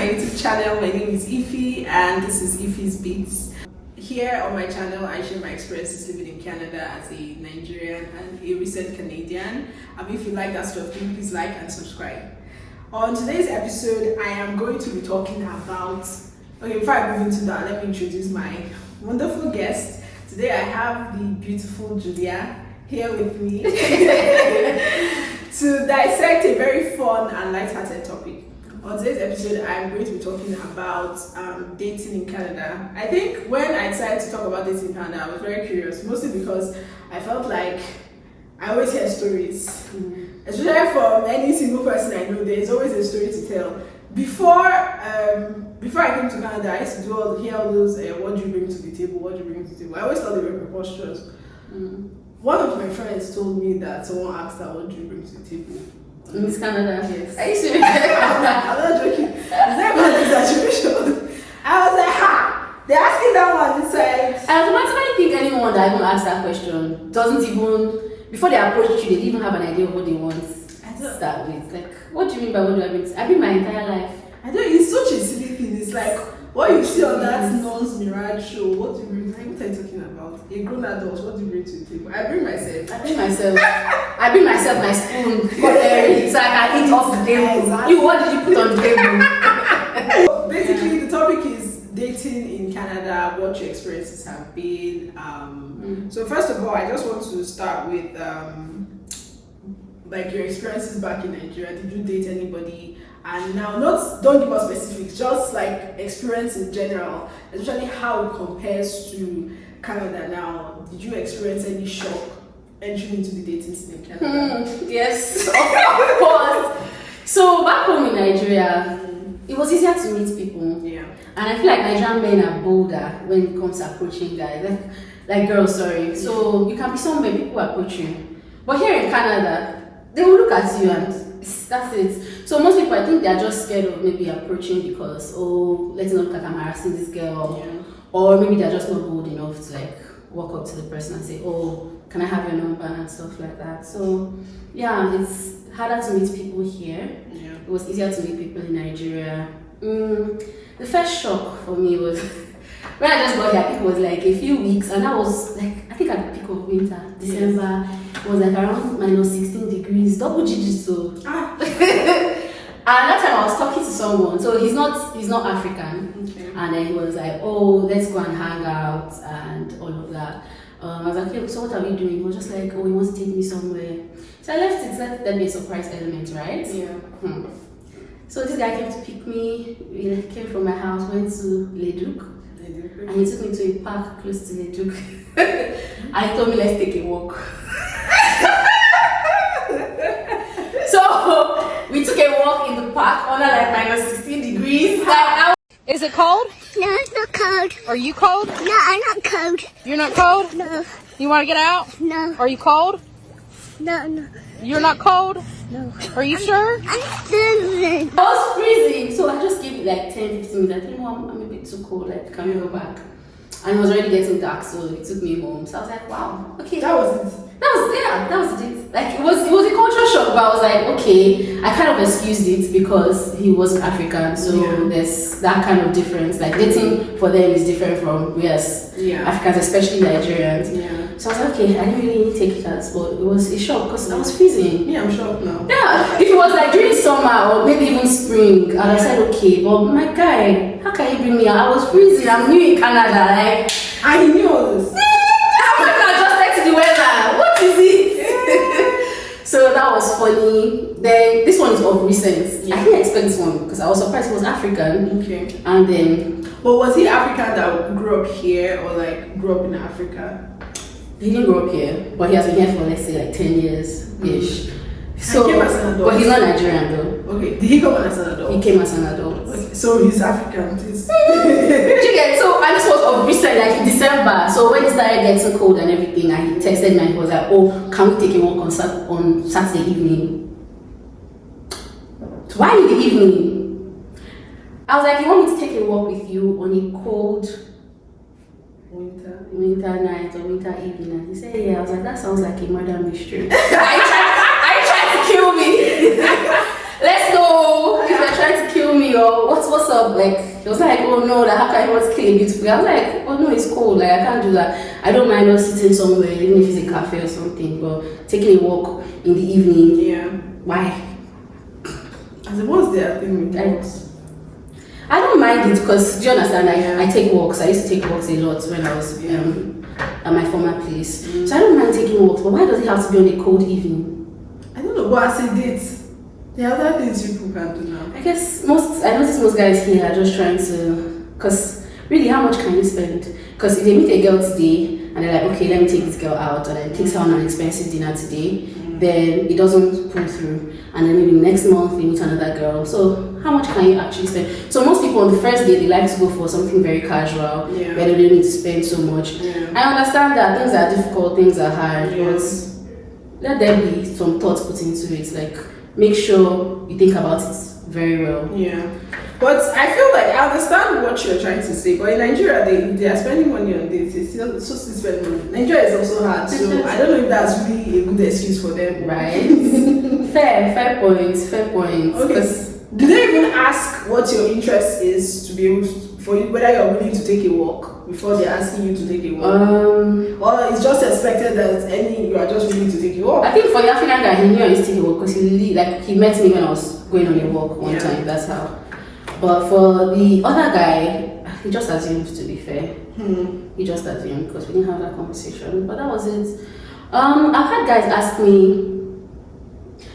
YouTube channel. My name is Ify and this is Ify's Beats. Here on my channel, I share my experiences living in Canada as a Nigerian and a recent Canadian. If you like that stuff, please like and subscribe. On today's episode, I am going to be talking about... Okay, before I move into that, let me introduce my wonderful guest. Today I have the beautiful Julia here with me to dissect a very fun and light-hearted topic. On today's episode, I'm going to be talking about dating in Canada. I think when I decided to talk about dating in Canada, I was very curious, mostly because I felt like I always hear stories. Especially from any single person I know, there's always a story to tell. Before I came to Canada, I used to hear all those, what do you bring to the table, what do you bring to the table. I always thought they were preposterous. One of my friends told me that someone asked her, what do you bring to the table? In Miss Canada? Yes. Are you serious? I'm not joking. Is that about exaggeration? I was like, ha! They're asking that one inside. I automatically think anyone that even asks that question doesn't even, before they approach you, they even have an idea of what they want to start with. Like, what do you mean by what do I bring? I bring my entire life. I don't, it's such a silly thing. It's like, what you see on that Non's Mirage show, what do you bring? Like, what are you talking about? A grown adult, what do you bring to the table? I bring myself. I bring myself my spoon, cutlery, so I can eat off the table. Exactly. You, what did you put on the table? Basically, the topic is dating in Canada, what your experiences have been. So first of all, I just want to start with like your experiences back in Nigeria. Did you date anybody? And now, don't give us specifics, just like experience in general, especially how it compares to Canada now. Did you experience any shock entering into the dating scene in Canada? Yes, of course. So back home in Nigeria, it was easier to meet people. Yeah. And I feel like Nigerian men are bolder when it comes to approaching guys, like girls, sorry. So you can be somewhere, people approach you. But here in Canada, they will look at you and that's it. So most people, I think they are just scared of maybe approaching because, oh, let's not look like I'm harassing this girl. Yeah. Or maybe they're just not bold enough to like walk up to the person and say, oh, can I have your number and stuff like that. So yeah, it's harder to meet people here. Yeah. It was easier to meet people in Nigeria. The first shock for me was when I just got here, I think it was like a few weeks, and I was like, I think at the peak of winter, December, it was like around minus 16 degrees, double digits. So and that time I was talking to someone, so he's not African, Okay. and then he was like, oh, let's go and hang out and all of that. I was like, okay, so what are we doing? He was just like, oh, he wants to take me somewhere. So I left it, let there be a surprise element, right? Yeah. So this guy came to pick me. He came from my house, went to Leduc, and he took me to a park close to Leduc. And he told me, let's take a walk. So we took a walk in the park under like minus 16 degrees. Is it cold? No, it's not cold. Are you cold? No, I'm not cold. You're not cold? No, You want to get out? no, Are you cold? no. You're not cold? No. Are you sure? I'm freezing. I was freezing, so I just gave it like 10-15 minutes. I think, I'm a bit too cold, like, can we go back? And it was already getting dark, so he took me home. So I was like, wow, okay. That was it. That was it. Like, it was a cultural shock, but I was like, okay. I kind of excused it because he wasn't African, so there's that kind of difference. Like, dating for them is different from Africans, especially Nigerians. Yeah. So I was like, okay, I didn't really take it as, but it was a shock because I was freezing. Yeah, I'm shocked now. Yeah, if it was like during summer or maybe even spring, I'd have said okay, but my guy, how can you bring me out? I was freezing, I'm new in Canada, like. I knew all this. I wasn't adjusted to the weather. What is it? So that was funny. Then this one is of recent. I didn't expect this one because I was surprised he was African. Okay. And then. But was he African that grew up here or like grew up in Africa? He didn't grow up here, but he has been here for let's say like 10 years-ish. So, he came as an adult. But he's not Nigerian though. Okay, did he come as an adult? He came as an adult. Okay. So he's African. You get so, and this was of recent, like in December. So when it started getting cold and everything, and he texted me and he was like, "Oh, can we take a walk on Saturday evening?" Why in the evening? I was like, "You want me to take a walk with you on a cold winter night or winter evening?" And he said, "Yeah." I was like, "That sounds like a murder mystery." Are you trying to kill me? Let's go. If you're trying to kill me, or what's up? Like, he was like, oh no, that how can you want to kill a beautiful girl? I was like, oh no, it's cool. Like, I can't do that. I don't mind us sitting somewhere, even if it's a cafe or something, but taking a walk in the evening. Yeah. Why? As what's their thing with walks? I don't mind it because, do you understand? Yeah. I take walks. I used to take walks a lot when I was at my former place. So I don't mind taking walks, but why does it have to be on a cold evening? I don't know, but as a date, there are other things people can do now. I guess I notice most guys here are just trying to, because really, how much can you spend? Because if they meet a girl today and they're like, okay, let me take this girl out, and then takes her on an expensive dinner today, then it doesn't pull through. And then maybe next month they meet another girl. So how much can you actually spend? So most people on the first day, they like to go for something very casual, where they don't need to spend so much. Yeah. I understand that things are difficult, things are hard, Yeah. but let there be some thoughts put into it. Like, make sure you think about it very well. Yeah. But I feel like I understand what you're trying to say, but in Nigeria, they are spending money on this. They still spend money. Nigeria is also hard, so I don't know if that's really a good excuse for them. Right? fair point. Okay. Do they even ask what your interest is to be able to, for you, whether you're willing to take a walk before they're asking you to take a walk? Or it's just expected that you are just willing to take a walk? I think for the African guy, he knew I used to take a walk because he met me when I was going on a walk one time. That's how. But for the other guy, he just assumed, to be fair. He just assumed because we didn't have that conversation. But that was it. I've had guys ask me,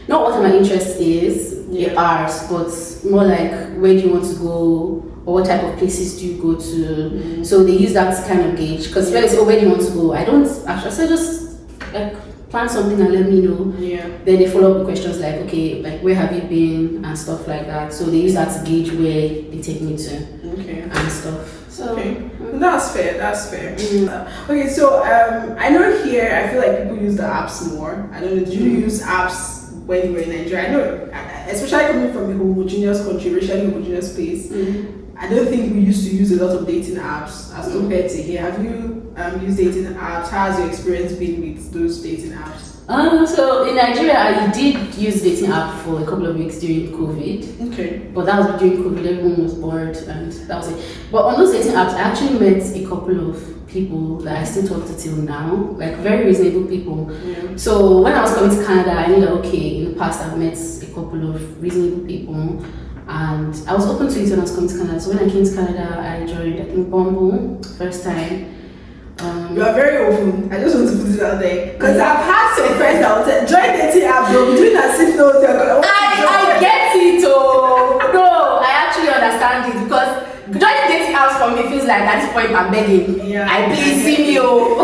not what my interest is, ours, but more like, where do you want to go? Or what type of places do you go to? So they use that to kind of gauge. Because when they say, oh, where do you want to go? I don't actually, so just like plan something and let me know. Yeah. Then they follow up with questions like, okay, like where have you been and stuff like that. So they use that to gauge where they take me to and stuff. So that's fair. Okay, so I know here I feel like people use the apps more. I don't know, do you use apps when you were in Nigeria? I know, especially coming from a homogeneous country, racially homogeneous place, I don't think we used to use a lot of dating apps as compared to here. Have you used dating apps? How has your experience been with those dating apps? So in Nigeria, I did use dating app for a couple of weeks during COVID. Okay. But that was during COVID, everyone was bored and that was it. But on those dating apps, I actually met a couple of people that I still talk to till now, like very reasonable people. Yeah. So when I was coming to Canada, I knew that okay, in the past I've met a couple of reasonable people and I was open to it when I was coming to Canada. So when I came to Canada, I joined, I think, Bumble, first time. You are very open. I just want to put it out there because I've had some friends that will say, join dating app, they'll be doing as if no, they're going to I get it, oh no, I actually understand it because joining dating apps for me feels like at this point I'm begging. Yeah. I please see me, oh.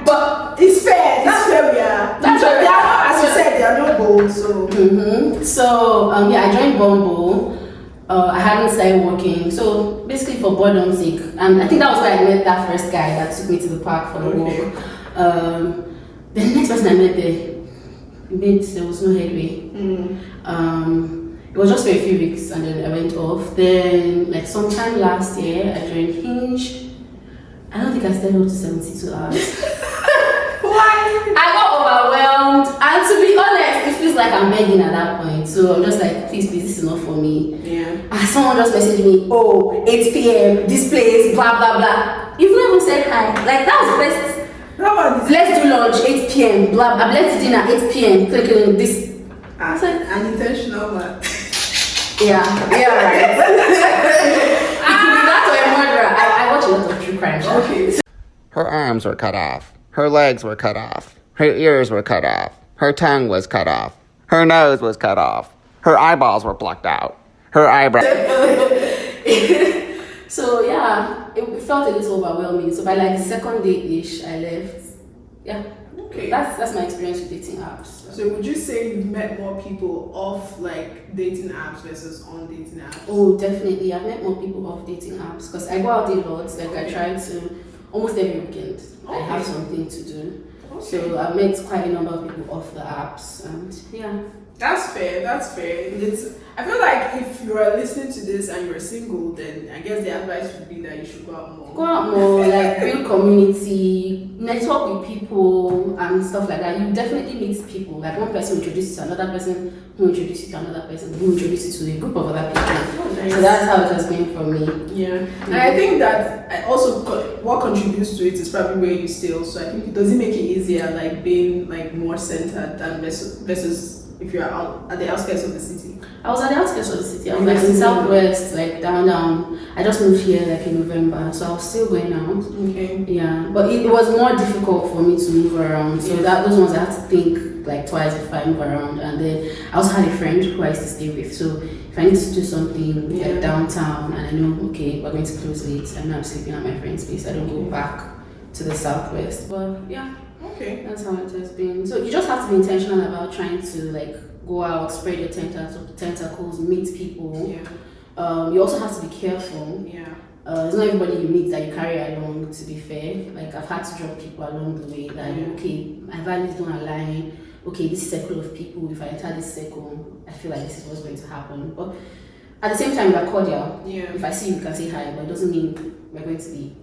but it's fair. That's where we are. That's where we they are. are. As you said, they are not bold. So. So I joined Bumble. I hadn't started working, so basically for boredom's sake, and I think that was where I met that first guy that took me to the park for the walk. The next person I met there was no headway. It was just for a few weeks, and then I went off. Then, like sometime last year, I joined Hinge. I don't think I stayed up to 72 hours. Why? I got overwhelmed, and to be honest, it feels like I'm begging at that point. So I'm just like, please, this is not for me. Yeah. And someone just messaged me, oh, 8 p.m., this place, blah, blah, blah. You've not even said hi. Like, that was the best. Let's do lunch, 8 p.m., blah, blah, let's do dinner, 8 p.m., clicking this. I was like, unintentional man. Yeah, right. It could be that or a murderer. I watch a lot of true crime shows. Okay. Her arms were cut off. Her legs were cut off. Her ears were cut off. Her tongue was cut off. Her nose was cut off. Her eyeballs were plucked out. Her eyebrows. So yeah, it felt a little overwhelming. So by like the second day-ish, I left. Yeah. Okay. That's my experience with dating apps. So would you say you've met more people off like dating apps versus on dating apps? Oh, definitely. I've met more people off dating apps because I go out a lot. Like I try to almost every weekend. I have something to do. So I've met quite a number of people off the apps, and yeah. That's fair. I feel like if you are listening to this and you're single, then I guess the advice would be that you should go out more. Go out more, like build community, network with people and stuff like that. You definitely meet people. Like one person introduces to another person who introduced you to another person, who introduced you to a group of other people. Oh, nice. So that's how it has been for me. Yeah, and I think that also what contributes to it is probably where you stay. Also, I think it doesn't make it easier, like being like more centered than versus if you're out at the outskirts of the city. I was at the outskirts of the city. I was like in Southwest, like down. I just moved here like in November, so I was still going out. Okay. Yeah, but it was more difficult for me to move around. So those ones I had to think like twice if I move around. And then I also had a friend who I used to stay with. So if I need to do something like downtown and I know, okay, we're going to close late, and I'm sleeping at my friend's place, I don't go back to the Southwest. But yeah, okay, that's how it has been. So you just have to be intentional about trying to like go out, spread your tentacles, meet people. Yeah. You also have to be careful. Yeah. It's not everybody you meet that you carry along, to be fair. Like, I've had to drop people along the way that, okay, my values don't align. Okay, this circle of people, if I enter this circle, I feel like this is what's going to happen. But at the same time, we're cordial. Yeah. If I see you, we can say hi, but it doesn't mean we're going to be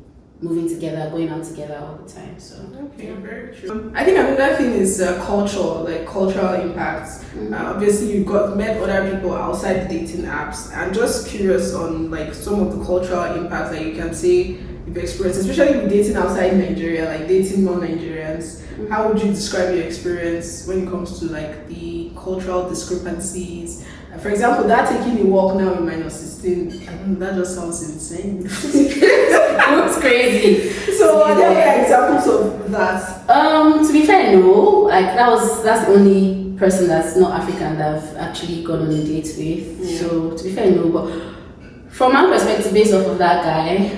moving together, going out together all the time. So okay, very true. I think another thing is cultural impacts. Obviously, you've met other people outside the dating apps. I'm just curious on like some of the cultural impacts that you can say you've experienced, especially with dating outside Nigeria, like dating non-Nigerians. How would you describe your experience when it comes to like the cultural discrepancies? For example, that taking a walk now in -16, that just sounds insane. it's crazy. So are there examples of that? To be fair, no. Like that's the only person that's not African that I've actually gone on a date with. Yeah. So to be fair, no. But from my perspective, based off of that guy,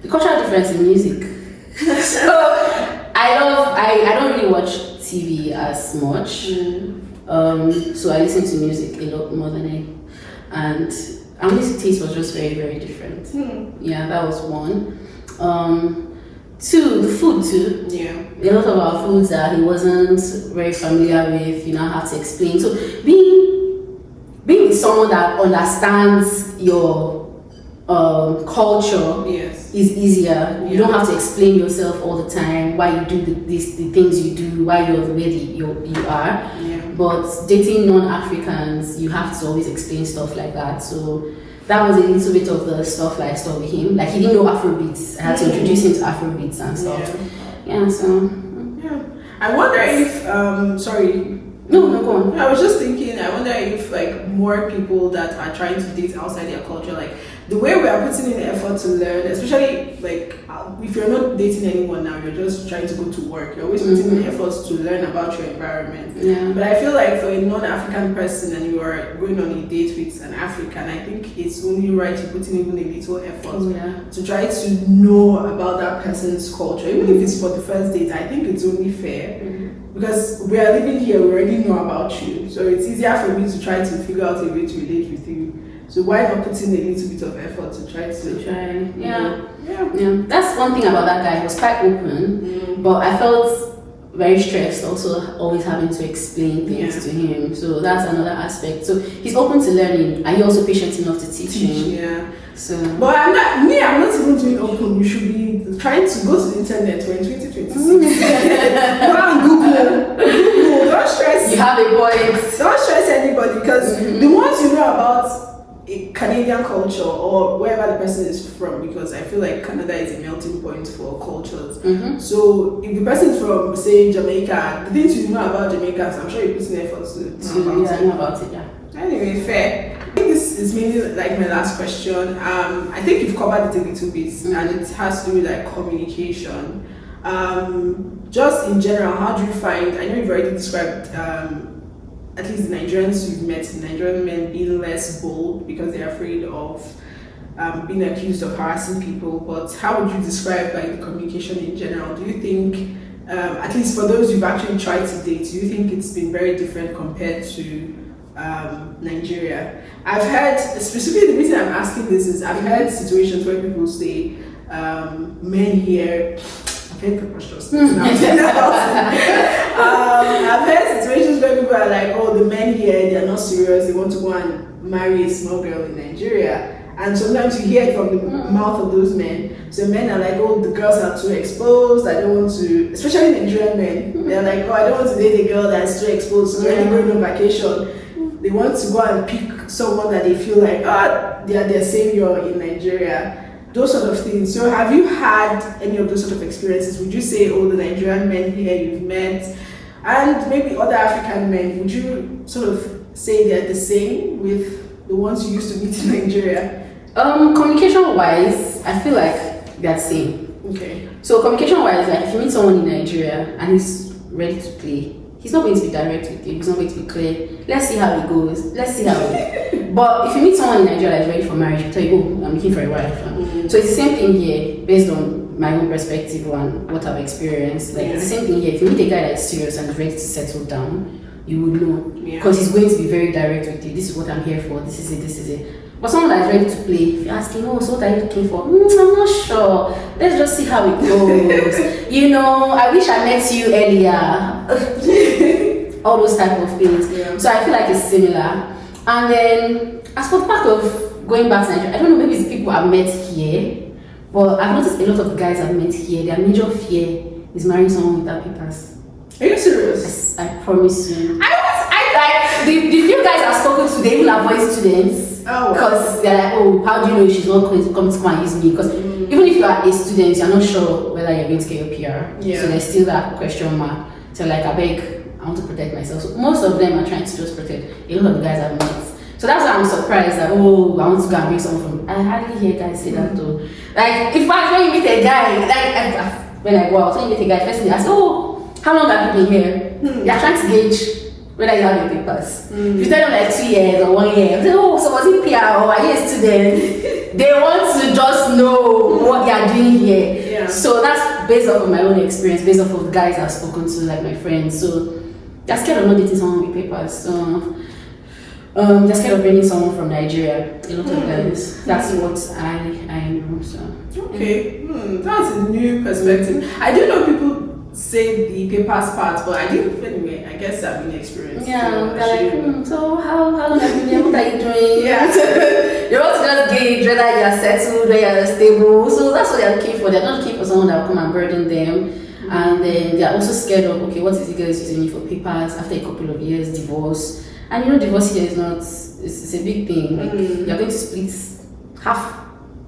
the cultural difference in music. So I don't really watch TV as much. So I listen to music a lot more than and our music taste was just very, very different. Yeah, that was one. Two, the food too. Yeah. A lot of our foods that he wasn't very familiar with, you now have to explain. So being with someone that understands your culture is easier. You don't have to explain yourself all the time, why you do the things you do, why you're the way you are. Yeah. But dating non-Africans, you have to always explain stuff like that. So that was a little bit of the stuff that I saw with him. Like, he didn't know Afrobeats. I had to introduce him to Afrobeats and stuff. Yeah, so... Yeah. I wonder if... sorry. No, go on. I was just thinking, I wonder if, like, more people that are trying to date outside their culture, like, the way we are putting in the effort to learn, especially, like, if you're not dating anyone now, you're just trying to go to work, you're always putting in the efforts to learn about your environment. Yeah. But I feel like for a non-African person and you are going on a date with an African, I think it's only right to put in even a little effort to try to know about that person's culture. Even if it's for the first date, I think it's only fair. Because we are living here, we already know about you. So it's easier for me to try to figure out a way to relate with you. So why not put in a little bit of effort to try to... Yeah. That's one thing about that guy. He was quite open, but I felt very stressed also always having to explain things to him. So that's another aspect. So he's open to learning. Are you also patient enough to teach him? Yeah. So, but I'm not even doing open. You should be trying to go to the internet. We're in 2026. Go and Google. Don't stress. You have a point. Don't stress anybody, because the ones you know about a Canadian culture or wherever the person is from, because I feel like Canada is a melting point for cultures. So if the person is from, say, Jamaica, the things you know about Jamaicans, I'm sure you put in efforts to know about it. Anyway, fair. I think this is mainly like my last question. I think you've covered it a little bit, and it has to do with like communication. Just in general, how do you find? I know you've already described at least the Nigerians you've met, Nigerian men being less bold because they're afraid of being accused of harassing people. But how would you describe like the communication in general? Do you think, at least for those you've actually tried to date, do you think it's been very different compared to Nigeria? I've heard, specifically the reason I'm asking this is I've heard situations where people say men here, very preposterous. I've heard situations where people are like, oh, the men here, they're not serious, they want to go and marry a small girl in Nigeria. And sometimes you hear it from the mouth of those men. So men are like, oh, the girls are too exposed. I don't want to, especially Nigerian men. They're like, oh, I don't want to date a girl that's too exposed. So when they go on vacation, they want to go and pick someone that they feel like, they are their savior in Nigeria. Those sort of things. So have you had any of those sort of experiences? Would you say, oh, the Nigerian men here you've met, and maybe other African men, would you sort of say they're the same with the ones you used to meet in Nigeria? Communication wise, I feel like they're the same. Okay. So communication wise, like if you meet someone in Nigeria and he's ready to play, he's not going to be direct with you, he's not going to be clear. Let's see how it goes. Let's see how it But if you meet someone in Nigeria that's ready for marriage, he'll tell you, oh, I'm looking for a wife. So it's the same thing here, based on my own perspective and what I've experienced. Like it's the same thing here. If you meet a guy that's serious and is ready to settle down, you would know. Because he's going to be very direct with you. This is what I'm here for, this is it, this is it. But someone that's ready to play, if you ask him, oh, so what are you looking for? I'm not sure. Let's just see how it goes. You know, I wish I met you earlier. All those type of things. So I feel like it's similar. And then, as for the part of going back to Nigeria, I don't know, maybe it's people I've met here, but I've noticed a lot of the guys I've met here, their major fear is marrying someone without papers. Are you serious? Yes, I promise you. I like the few guys I've spoken to, they even avoid students. Oh, wow. Because they're like, oh, how do you know she's not going to come and use me? Because even if you are a student, you're not sure whether you're going to get your PR. So there's still that question mark. So like, I beg, I want to protect myself. So most of them are trying to just protect. A lot of the guys I've met. So that's why I'm surprised that, oh, I want to go and bring someone from. I hardly hear guys say that though. Like, in fact, when you meet a guy, when I go out, when you meet a guy, first thing I ask, oh, how long have you been here? They're trying to gauge whether you have your papers. If you tell them like 2 years or 1 year, they say, oh, so was it PR or are you a student? They want to just know what they are doing here. So that's based off of my own experience, based off of the guys I've spoken to, like my friends. So they're scared of not dating someone with papers. So they're scared of bringing someone from Nigeria. A lot of guys. That's what I know. So okay, that's a new perspective. I do know people say the papers part, but I didn't. Anyway, I guess I've been experienced. Yeah, they're like, so how long have you been here? What are you doing? You want to just gauge whether you're settled, whether you're stable. So that's what they're looking for. They're not looking for someone that will come and burden them. And then they're also scared of, okay, what if the girl is using me for papers after a couple of years, divorce? And you know, divorce here is not, it's a big thing. Like, you're going to split half of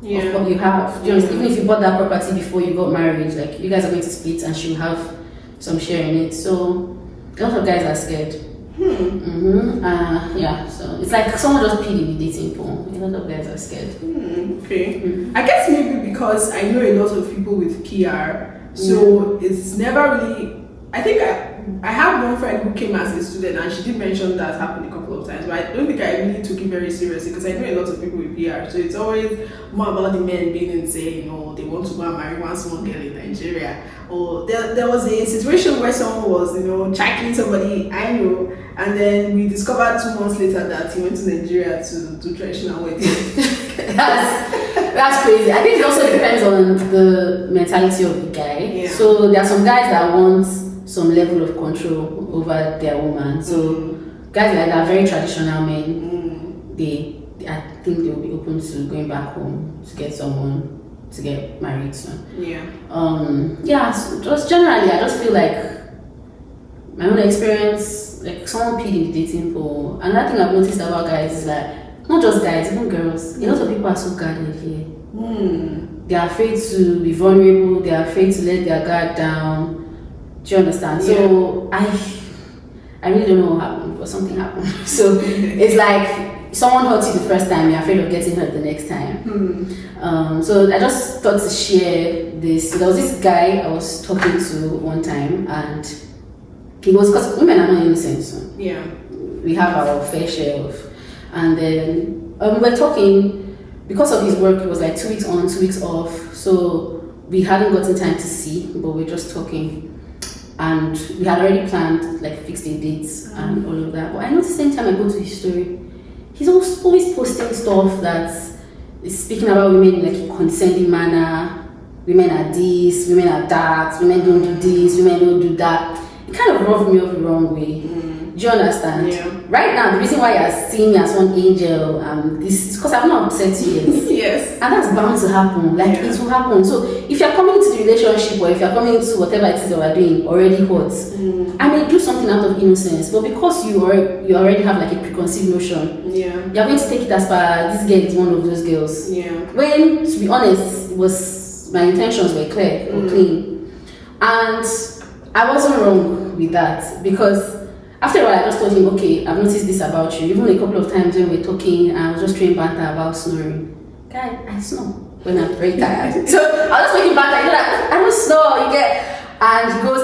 what you have. Do you understand? Even if you bought that property before you got married, like, you guys are going to split and she'll have some share in it. So, a lot of guys are scared. So it's like someone just peed in the dating pool. A lot of guys are scared. I guess maybe because I know a lot of people with PR, so it's never really. I think I have one friend who came as a student and she did mention that happened a couple of times, but I don't think I really took it very seriously because I know a lot of people with PR, so it's always more about the men being insane or they want to go and marry one small girl in Nigeria. Or there was a situation where someone was, checking somebody I know, and then we discovered 2 months later that he went to Nigeria to do traditional wedding. That's crazy. I think it also depends on the mentality of the guy. So there are some guys that want some level of control over their woman. So guys like that, very traditional men, I think they'll be open to going back home to get someone to get married to. So just generally, I just feel like my own experience, like someone peed in the dating pool. Another thing I've noticed about guys is that not just guys, even girls, a lot of people are so guarded here. They are afraid to be vulnerable, they are afraid to let their guard down. Do you understand? So I really don't know what happened, but something happened. So it's like someone hurt you the first time, you're afraid of getting hurt the next time. So I just thought to share this. So there was this guy I was talking to one time, and he was, because women are not innocent. So we have our fair share of, and then we were talking. Because of his work, it was like 2 weeks on, 2 weeks off. So we hadn't gotten time to see, but we were just talking. And we had already planned, like, fixed the dates and all of that. But I noticed the same time I go to his story, he's always posting stuff that is speaking about women in like a condescending manner. Women are this, women are that, women don't do this, women don't do that. It kind of rubbed me off the wrong way. Do Do you understand? Yeah. Right now, the reason why you're seeing me as one angel, this is because I've not upset you yet. Yes. And that's bound to happen. Like, Yeah. it will happen. So, if you're coming to the relationship or if you're coming to whatever it is that we're doing already hot, I may do something out of innocence, but because you already have like a preconceived notion, Yeah. you're going to take it as far this girl is one of those girls. Yeah. When, to be honest, my intentions were clear or clean. And I wasn't wrong with that because after a while, I just told him, okay, I've noticed this about you. Even a couple of times when we were talking, I was just throwing banter about snoring. Guy, I snore when I'm very tired. So I was just making banter, you know, like, I don't snore, you get. And he goes,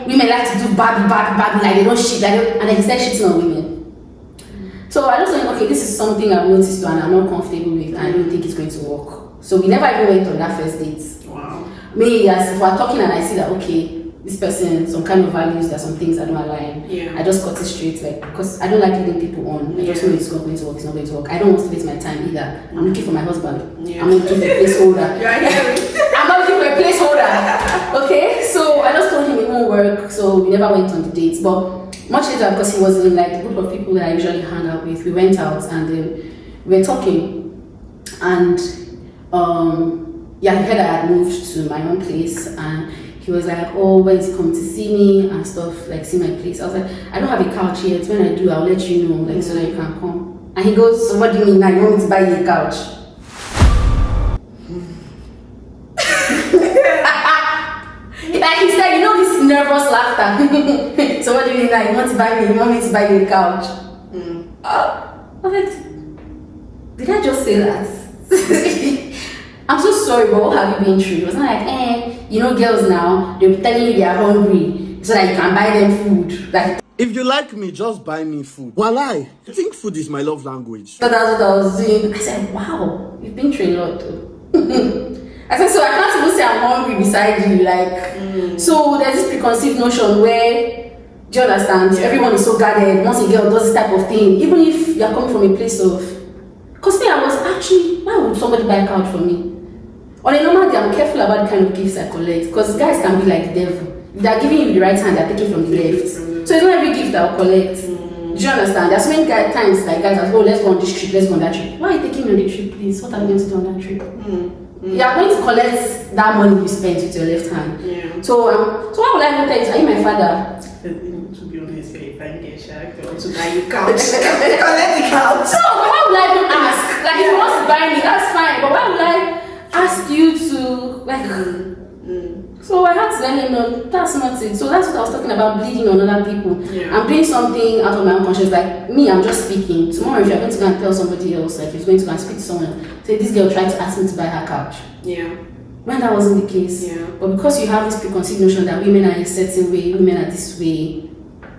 women like to do Barbie, like they don't shit, and then he started shitting on women. So I just told him, okay, this is something I've noticed and I'm not comfortable with, and I don't think it's going to work. So we never even went on that first date. Wow. Me, as if we're talking and I see that, okay, this person, some kind of values, there's some things that don't align. Yeah. I just cut it straight, like, because I don't like leading people on. I just know it's not going to work, it's not going to work. I don't want to waste my time either. I'm looking for my husband. Yeah. I'm looking for a placeholder. You're hearing. I'm not looking for a placeholder. Okay? So I just told him it won't work, so we never went on the dates. But much later, because he was in like the group of people that I usually hang out with, we went out and we were talking. And yeah, he heard I had moved to my own place and he was like, oh, when is he coming to see me and stuff, like see my place? I was like, I don't have a couch yet. When I do, I'll let you know, like so that you can come. And he goes, so what do you mean now? You want me to buy you a couch? Like he said, you know this nervous laughter. So what do you mean now? You want me to buy you a couch? I was like, did I just say that? I'm so sorry, but what have you been through? It was not like, you know, girls now, they'll be telling you they are hungry so that you can buy them food. Like, If you like me, just buy me food. Walai, I think food is my love language. so that's what I was doing. I said, wow, you've been through a lot though. I said, so I can't even say I'm hungry beside you. Like, so there's this preconceived notion where, do you understand? Everyone is so guarded. Once a girl does this type of thing, even if you're coming from a place of, because me, I was actually, why would somebody buy a couch for me? On a normal day, I'm careful about the kind of gifts I collect because guys can be like the devil. They're giving you the right hand, they're taking from the left. So it's not every gift I'll collect. Do you understand? There's so many times like guys are, oh, let's go on this trip, let's go on that trip. Why are you taking me on the trip, please? What are we going to do on that trip? You're going to collect that money you spent with your left hand. Yeah. So why would I even tell you? Are you my father? To be honest, if I get shagged, I want to buy you couch. Collect the couch. So why would I even ask? Like if you want to buy me, that's fine. But why would I ask you to like? So I had to let him know that's not it. So that's what I was talking about, bleeding on other people. Yeah. I'm doing something out of my own conscience. Like me, I'm just speaking. Tomorrow, if you're going to go and tell somebody else, like if you're going to go and speak to someone else, say this girl tried to ask me to buy her couch. Yeah. When that wasn't the case. Yeah. But because you have this preconceived notion that women are a certain way, women are this way,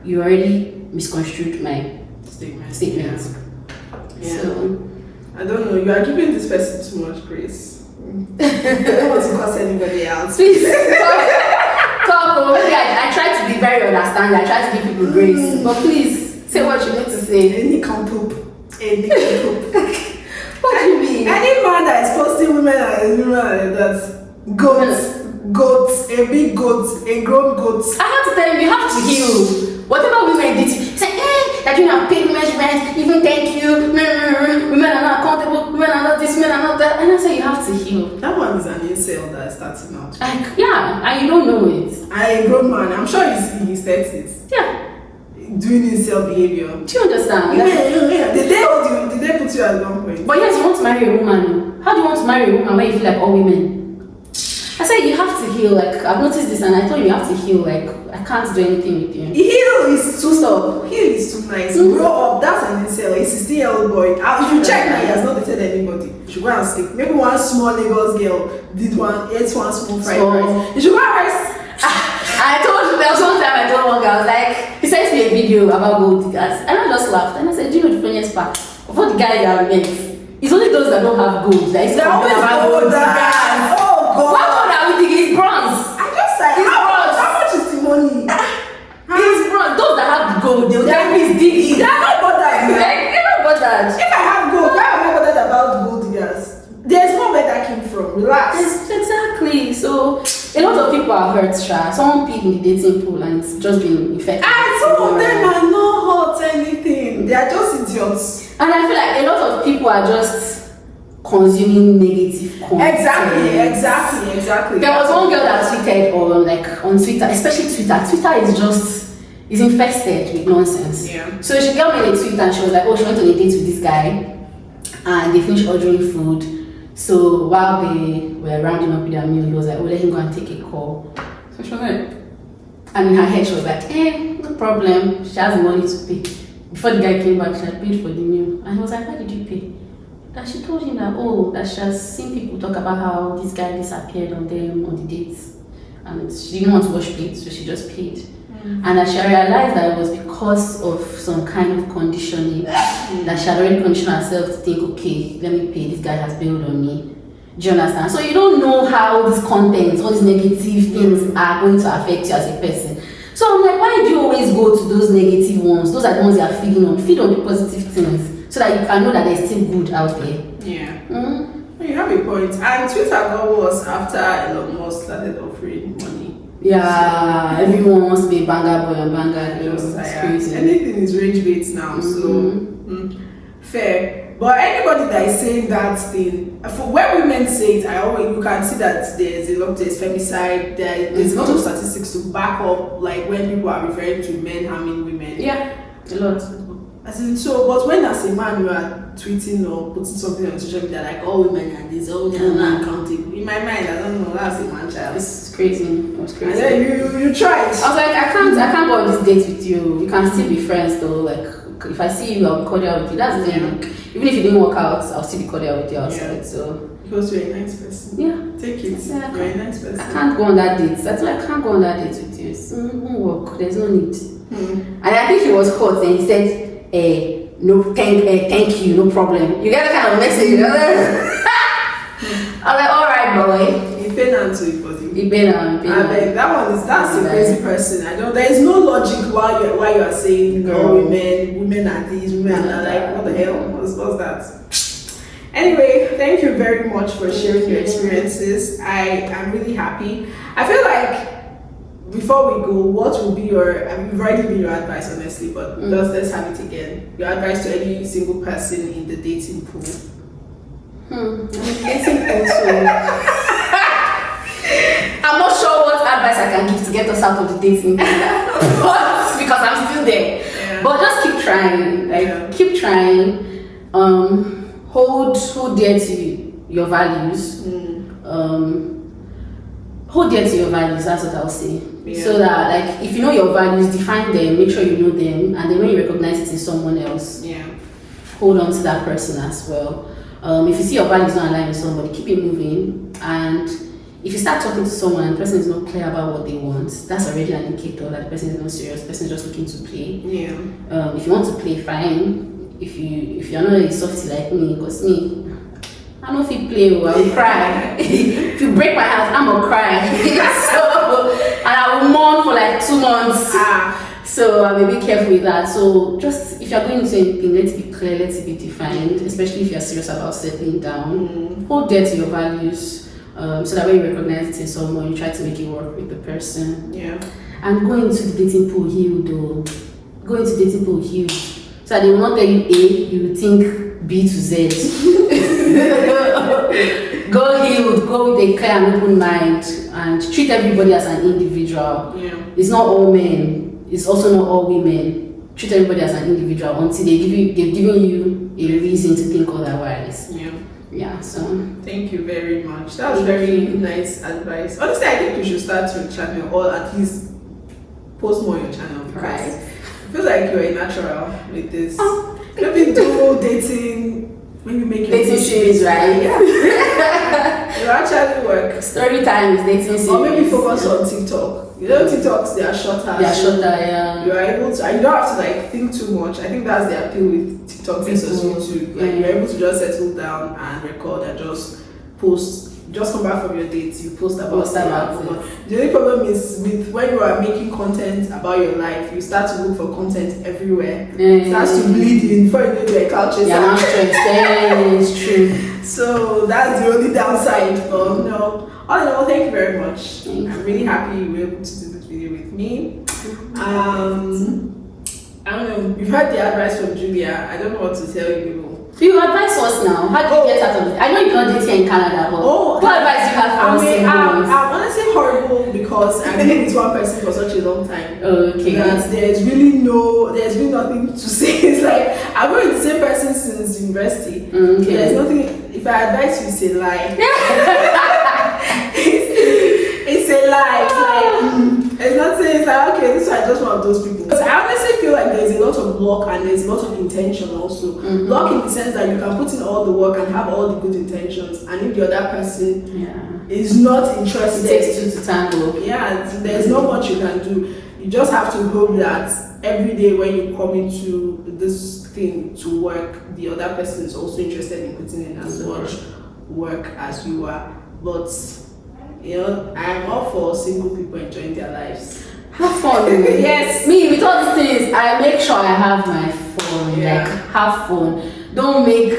you already misconstrued my statement. Yeah. So I don't know, you are giving this person too much grace. I don't want to curse anybody else. please talk. Maybe I try to be very understanding. I try to give people grace. But please say what you need to say. Any can poop. Any can poop. What do you mean? Any man that is posting women like that, goats, a big goat, a grown goat. I have to tell you, you have to heal. Whatever women did to you, say, that you have paid women's rent, even thank you. Women are not accountable, women are not this, women are not that. And I say you have to heal. That one is an incel that is starting out. Like, yeah, and you don't know it. I a grown man, I'm sure he's in his 30s. Yeah. Doing incel behavior. Do you understand? Yeah. Did they put you at one point? But yes, you want to marry a woman. How do you want to marry a woman when you feel like all women? I said you have to heal. Like I've noticed this, and I told you have to heal. Like I can't do anything with you. Heal is too Stop. Heal is too nice. Grow up. That's an incel. A 16-year-old boy. If you check now, he has not dated anybody. You should go and sleep. Maybe one small Lagos girl ate one small fried rice. You should go and rest. I told you there was one time I told one guy, I was like, he sent me a video about gold diggers, and I just laughed and I said, do you know the funniest part? Of all the guys that I met, it's only those that don't have gold that is always about gold diggers. Oh God. What gold are we digging? It's bronze. I just said, It's bronze. how much is the money? It's bronze. Those that have the gold, they'll tell me it's digging. They are not bothered. Like, they're not bothered. If I have gold, why am I bothered about gold diggers? There's no where that came from. Relax. Exactly. So a lot of people are hurt, Sha. Someone peed in the dating pool and it's just been infected. And some of them are not hot. They are just idiots. And I feel like a lot of people are just consuming negative content. Exactly. There was one girl that tweeted on Twitter, especially Twitter. Twitter is infested with nonsense. Yeah. So she got me a tweet and she was like, oh, she went on a date with this guy and they finished ordering food. So while they were rounding up with their meal, he was like, oh, let him go and take a call. So she was like, and in her head she was like, no problem, she has money to pay. Before the guy came back, she had paid for the meal. And he was like, why did you pay? That she told him that she has seen people talk about how this guy disappeared on them on the dates. And she didn't want to wash plates, so she just paid. And that she realized that it was because of some kind of conditioning that she had already conditioned herself to think, okay, let me pay, this guy has bailed on me. Do you understand? So you don't know how these contents, all these negative things are going to affect you as a person. So I'm like, why do you always go to those negative ones? Those are the ones you are feeding on. Feed on the positive things so that you can know that there's still good out there. Yeah. You have a point. And Twitter got worse after Elon Musk started offering money. Yeah, so, everyone wants to be a banger boy and banger girl. It's crazy. Anything is range bait now, so fair. But anybody that is saying that thing, for when women say it, you can see that there's femicide. There's a lot of statistics to back up, like when people are referring to men harming women. Yeah, a lot. But when as a man you are tweeting or putting something on social media like all women are this, all women are not accountable. In my mind, I don't know, that's a man child. It's crazy. It was crazy. And then you tried. I was like, I can't go on this date with you. We can still be friends though. Like if I see you, I'll be cordial with you. That's the thing. Like, even if it didn't work out, I'll still be cordial with you outside. Yeah. So because you're a nice person. Yeah. Take it. Yeah, you're a nice person. I can't go on that date. That's why I can't go on that date with you. It won't work. There's no need. And I think he was hot and he said, no, thank you, no problem. You get that kind of message. I'm like, all right, boy. He paid on to it, but he paid on. That's a crazy person. I don't. There is no logic why you are saying women are these, women are that. Like, what the hell? What's that? Anyway, thank you very much for sharing your experiences. I am really happy. I feel like before we go, what will be you've already been your advice, honestly, but let's have it again. Your advice to any single person in the dating pool. Dating pool, so I'm not sure what advice I can give to get us out of the dating pool, but because I'm still there. Yeah. But just keep trying, keep trying. Hold dear to your values. Hold dear to your values, that's what I'll say. Yeah. So that, like, if you know your values, define them, make sure you know them, and then when you recognize it in someone else, hold on to that person as well. If you see your values not aligned with somebody, keep it moving. And if you start talking to someone and the person is not clear about what they want, that's already an indicator that the person is not serious. The person is just looking to play. Yeah. If you want to play, fine. If you're not a softie like me, because me, I don't feel play, I will cry. If you break my heart, I'm gonna cry. And I will mourn for like 2 months. So I'm a bit careful with that. So just if you're going into anything, let it be clear, let it be defined, especially if you're serious about settling down. Hold dear to your values, so that when you recognize it in someone, you try to make it work with the person. Yeah. And go into the dating pool healed though. Go into the dating pool healed. So that they will not tell you A, you will think B to Z. Go healed, go with a clear and open mind, and treat everybody as an individual. Yeah. It's not all men, it's also not all women. Treat everybody as an individual until they've given you a reason to think otherwise. Yeah, so thank you very much. That was very nice advice. Honestly, I think you should start your channel, or at least post more on your channel, because I feel like you're a natural with this. Maybe do dating when you make your dating series, right? Yeah. You actually work. Story time is dating series. Or maybe focus on TikTok. You know, TikToks, they are shorter. They are shorter, yeah. You are able to, and you don't have to like think too much. I think that's the appeal with TikTok versus YouTube. Like you're able to just settle down and record and just post. Just come back from your dates, you post about it. The only problem is with when you are making content about your life, you start to look for content everywhere. It starts to bleed in before you go to a couch. Yeah, it's true. So that's the only downside. But no, all in all, thank you very much. I'm really happy you were able to do this video with me. I don't know. You've heard the advice from Julia. I don't know what to tell you people. You advise us now. How do you get out of it? I know you're not dating in Canada, but what advice do you have for us single ones? I'm honestly horrible because I've been with one person for such a long time. Okay. That there's really nothing to say. It's like I've been with the same person since university. Okay. There's nothing. If I advise you, it's a lie. It's a lie. It's not saying it's like, okay, this is just one of those people. Because I honestly feel like there's a lot of luck and there's a lot of intention also. Luck in the sense that you can put in all the work and have all the good intentions, and if the other person is not interested, it takes two to tango. Yeah, there's not much you can do. You just have to hope that every day when you come into this thing to work, the other person is also interested in putting in as much work as you are. But you know, I'm all for single people enjoying their lives. Have fun. Yes. Me, with all these things, I make sure I have my fun. Yeah. Like, have fun. Don't make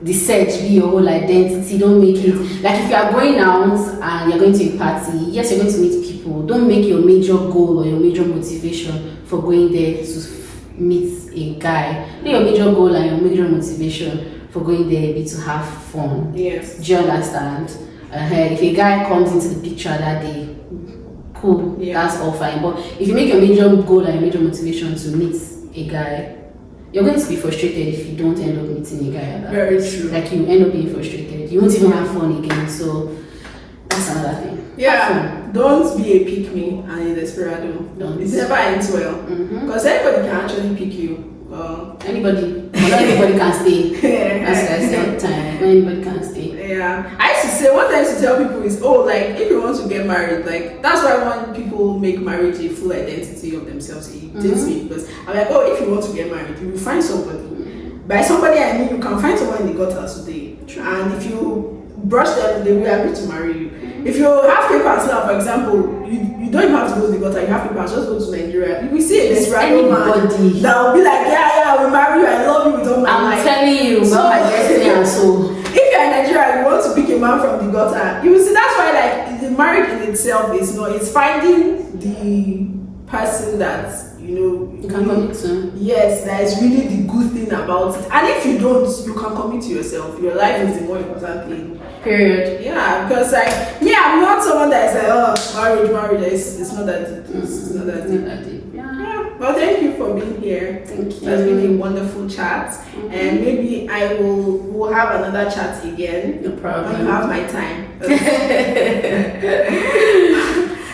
the search be your whole identity. Don't make it like if you are going out and you're going to a party. Yes, you're going to meet people. Don't make your major goal or your major motivation for going there to meet a guy. Make your major goal and your major motivation for going there be to have fun. Yes. Do you understand? If a guy comes into the picture that day, cool, that's all fine. But if you make your major goal and your major motivation to meet a guy, you're going to be frustrated if you don't end up meeting a guy at that. Very true. Like you end up being frustrated. You won't even have fun again. So that's another thing. Yeah. Don't be a pick me and a desperado. Don't. It never ends well. Because anybody can actually pick you. Anybody, but not everybody can stay. That's what I say all the time. Not anybody can stay. Yeah, I used to say, what I used to tell people is, oh, like if you want to get married, like that's why when people make marriage a full identity of themselves, it takes me because I'm like, oh, if you want to get married, you will find somebody. By somebody I mean you can find someone in the gutter today, and if you brush them, they will agree to marry you. If you have papers now, for example, you don't even have to go to the gutter, you have papers, just go to Nigeria. You will see a desperado man that will be like, yeah, I will marry you, I love you with all my life. I'm telling you, about my destiny and soul. If you're in Nigeria, you want to pick a man from the gutter, you will see that's why like the marriage in itself is it's finding the person that you can commit to. Yes, that is really the good thing about it. And if you don't, you can commit to yourself. Your life is the more important thing. Period. Yeah, because like I'm not someone that is like, oh, marriage. It's not that deep. It's not that deep. Yeah. Well, thank you for being here. Thank you. That's been a wonderful chat, and maybe we'll have another chat again. No problem. When you have my time.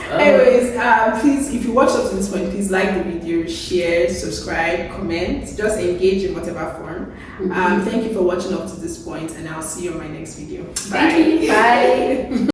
Anyways, please, if you watch up to this point, please like the video, share, subscribe, comment, just engage in whatever form. Thank you for watching up to this point, and I'll see you on my next video. Bye. Thank you. Bye.